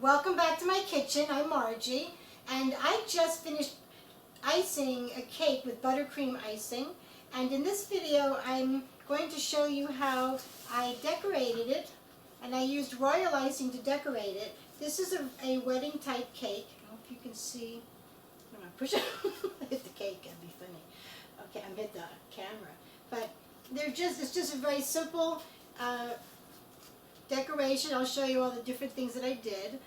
Welcome back to my kitchen. I'm Margie, and I just finished icing a cake with buttercream icing. And in this video, I'm going to show you how I decorated it, and I used royal icing to decorate it. This is a wedding type cake. I hope you can see. I'm gonna push it. Hit the cake. That'd be funny. Okay, I'm hit the camera, but it's just a very simple decoration. I'll show you all the different things that I did.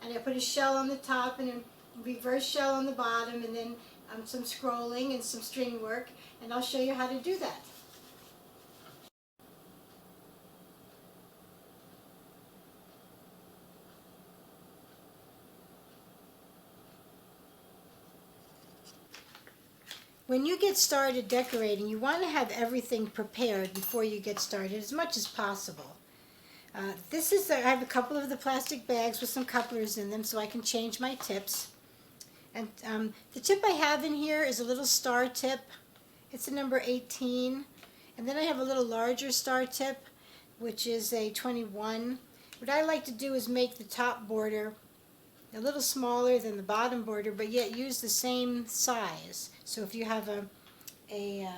And I put a shell on the top and a reverse shell on the bottom, and then some scrolling and some string work, and I'll show you how to do that. When you get started decorating, you want to have everything prepared before you get started as much as possible. I have a couple of the plastic bags with some couplers in them so I can change my tips. And the tip I have in here is a little star tip. It's a number 18. And then I have a little larger star tip, which is a 21. What I like to do is make the top border a little smaller than the bottom border, but yet use the same size. So if you have a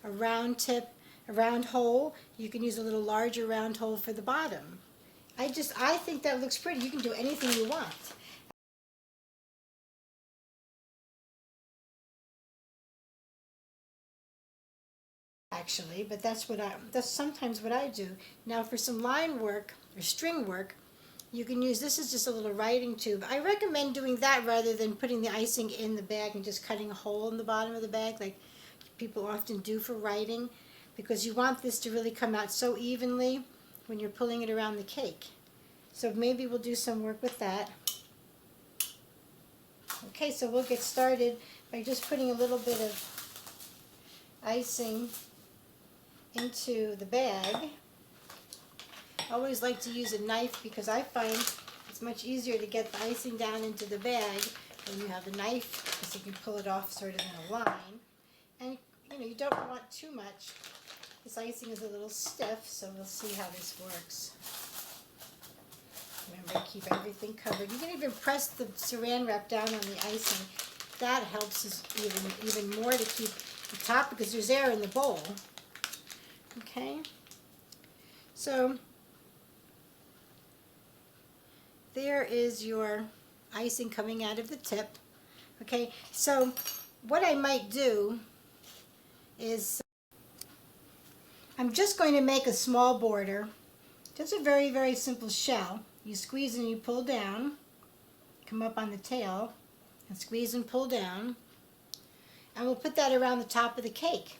round tip, a round hole, you can use a little larger round hole for the bottom. I think that looks pretty. You can do anything you want. Actually, but that's sometimes what I do. Now for some line work or string work, you can use, this is just a little writing tube. I recommend doing that rather than putting the icing in the bag and just cutting a hole in the bottom of the bag like people often do for writing, because you want this to really come out so evenly when you're pulling it around the cake. So maybe we'll do some work with that. Okay, so we'll get started by just putting a little bit of icing into the bag. I always like to use a knife because I find it's much easier to get the icing down into the bag when you have a knife, because you can pull it off sort of in a line. And you don't want too much. This icing is a little stiff, so we'll see how this works. Remember, keep everything covered. You can even press the saran wrap down on the icing. That helps us even more to keep the top, because there's air in the bowl. Okay? So there is your icing coming out of the tip. Okay, so what I might do is I'm just going to make a small border, just a very, very simple shell. You squeeze and you pull down, come up on the tail, and squeeze and pull down, and we'll put that around the top of the cake.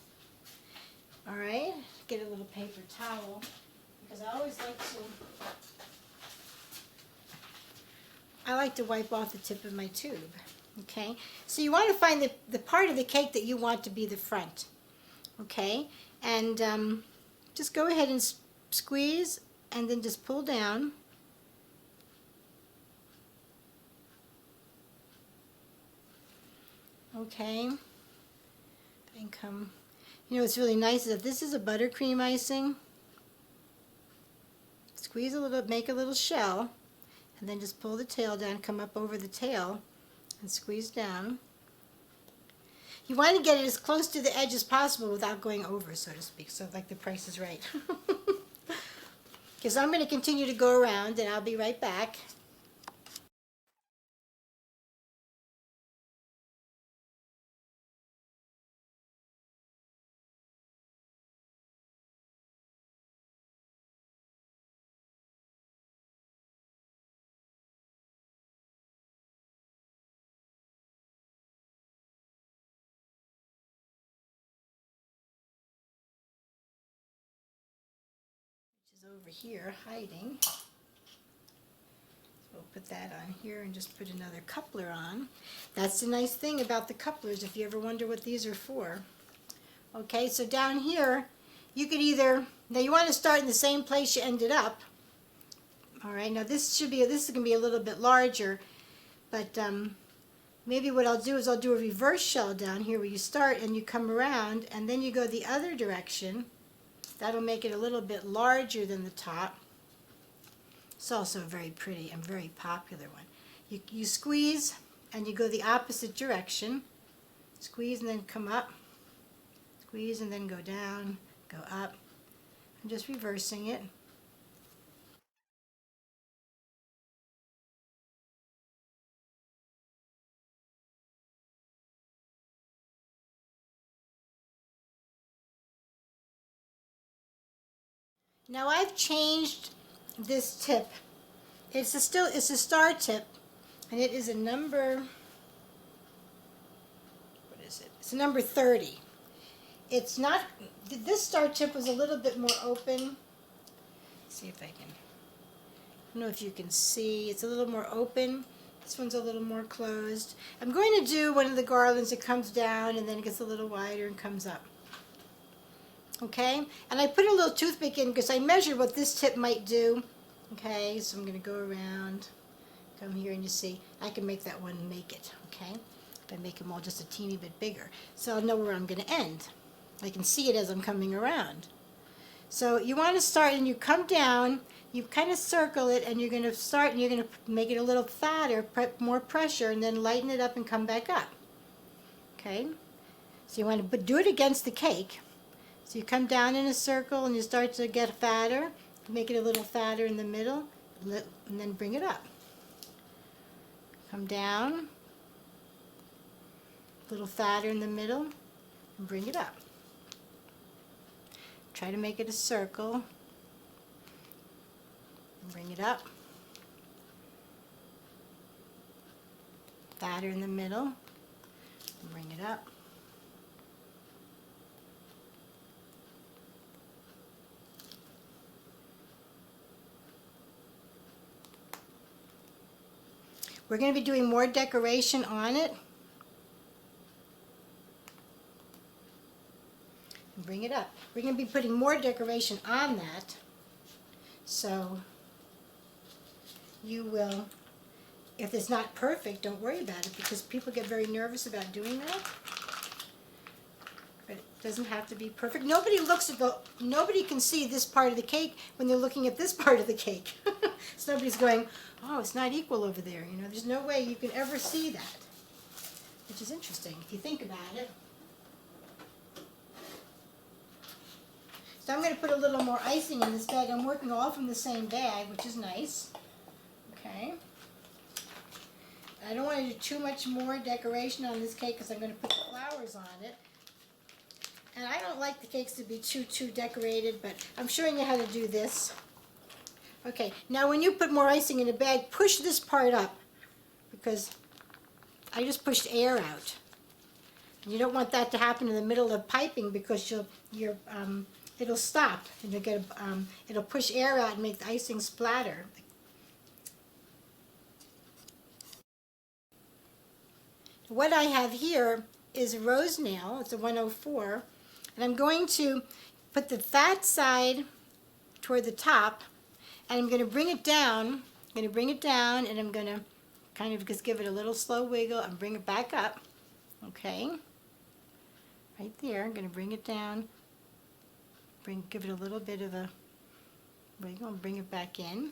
All right, get a little paper towel, because I like to wipe off the tip of my tube. Okay, so you want to find the part of the cake that you want to be the front. Okay, and just go ahead and squeeze and then just pull down. Okay, and come. What's really nice is that this is a buttercream icing. Squeeze a little, make a little shell, and then just pull the tail down, come up over the tail, and squeeze down. You want to get it as close to the edge as possible without going over, so to speak, so like the Price is Right. Because I'm going to continue to go around, and I'll be right back. Which is over here, hiding. So we'll put that on here and just put another coupler on. That's the nice thing about the couplers, if you ever wonder what these are for. Okay, so down here, you could now you want to start in the same place you ended up. All right, now this is going to be a little bit larger, but maybe what I'll do is I'll do a reverse shell down here where you start and you come around, and then you go the other direction. That'll make it a little bit larger than the top. It's also a very pretty and very popular one. You squeeze and you go the opposite direction. Squeeze and then come up. Squeeze and then go down, go up. I'm just reversing it. Now I've changed this tip. It's a star tip, and it is a number, what is it? It's a number 30. It's not, this star tip was a little bit more open. Let's see if I can, I don't know if you can see, it's a little more open. This one's a little more closed. I'm going to do one of the garlands that comes down and then it gets a little wider and comes up. Okay, and I put a little toothpick in because I measured what this tip might do. Okay, so I'm going to go around, come here, and you see, I can make that one make it, okay? If I make them all just a teeny bit bigger. So I'll know where I'm going to end. I can see it as I'm coming around. So you want to start, and you come down, you kind of circle it, and you're going to start, and you're going to make it a little fatter, more pressure, and then lighten it up and come back up. Okay? So you want to do it against the cake. So you come down in a circle, and you start to get fatter. Make it a little fatter in the middle, and then bring it up. Come down, a little fatter in the middle, and bring it up. Try to make it a circle. Bring it up. Fatter in the middle, and bring it up. We're going to be doing more decoration on it. And bring it up. We're going to be putting more decoration on that. So you will, if it's not perfect, don't worry about it because people get very nervous about doing that. But it doesn't have to be perfect. Nobody can see this part of the cake when they're looking at this part of the cake. So nobody's going, oh, it's not equal over there. You know, there's no way you can ever see that, which is interesting if you think about it. So I'm going to put a little more icing in this bag. I'm working all from the same bag, which is nice. Okay. I don't want to do too much more decoration on this cake because I'm going to put the flowers on it. And I don't like the cakes to be too decorated, but I'm showing you how to do this. Okay, now when you put more icing in a bag, push this part up because I just pushed air out. And you don't want that to happen in the middle of piping because it'll stop and you'll get it'll push air out and make the icing splatter. What I have here is a rose nail. It's a 104, and I'm going to put the fat side toward the top. And I'm going to bring it down. I'm going to bring it down, and I'm going to kind of just give it a little slow wiggle and bring it back up. Okay? Right there. I'm going to bring it down. Give it a little bit of a wiggle and bring it back in.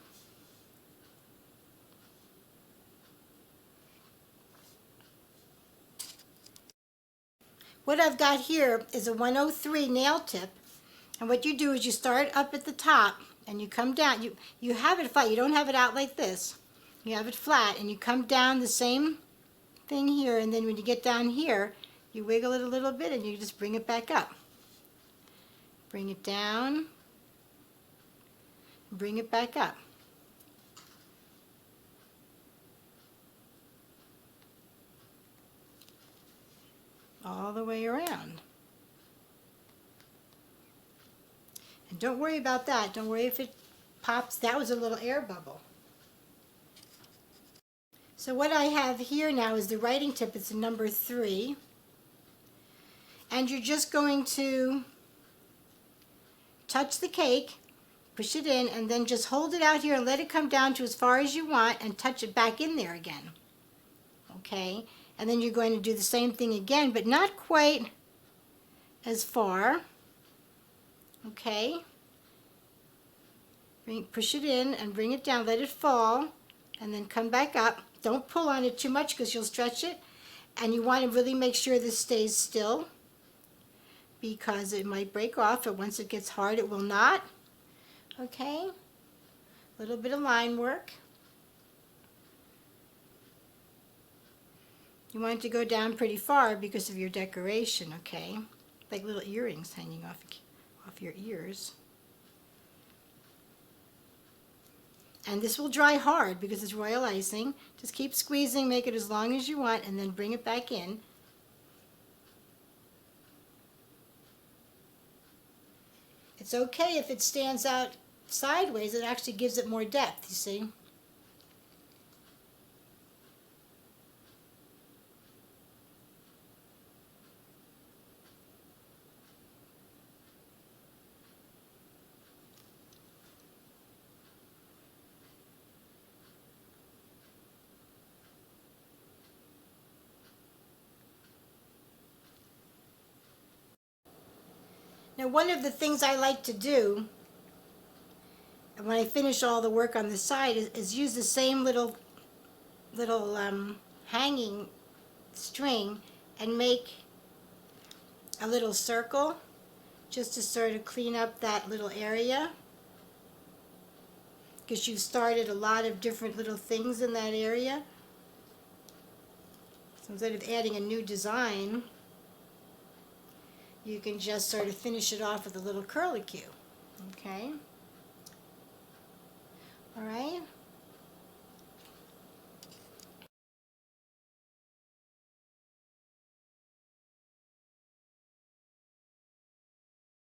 What I've got here is a 103 nail tip. And what you do is you start up at the top. And you come down, you have it flat, you don't have it out like this. You have it flat, and you come down the same thing here, and then when you get down here, you wiggle it a little bit, and you just bring it back up. Bring it down, bring it back up. All the way around. And don't worry about that. Don't worry if it pops. That was a little air bubble. So what I have here now is the writing tip. It's a number 3. And you're just going to touch the cake, push it in, and then just hold it out here and let it come down to as far as you want and touch it back in there again. Okay? And then you're going to do the same thing again, but not quite as far. Okay, Push it in and bring it down, let it fall, and then come back up. Don't pull on it too much because you'll stretch it, and you want to really make sure this stays still because it might break off, but once it gets hard it will not. Okay, a little bit of line work. You want it to go down pretty far because of your decoration, okay? Like little earrings hanging off your ears. And this will dry hard because it's royal icing. Just keep squeezing, make it as long as you want, and then bring it back in. It's okay if it stands out sideways, it actually gives it more depth, you see? Now, one of the things I like to do when I finish all the work on the side is use the same little hanging string and make a little circle just to sort of clean up that little area, because you've started a lot of different little things in that area. So instead of adding a new design, you can just sort of finish it off with a little curlicue. Okay? All right?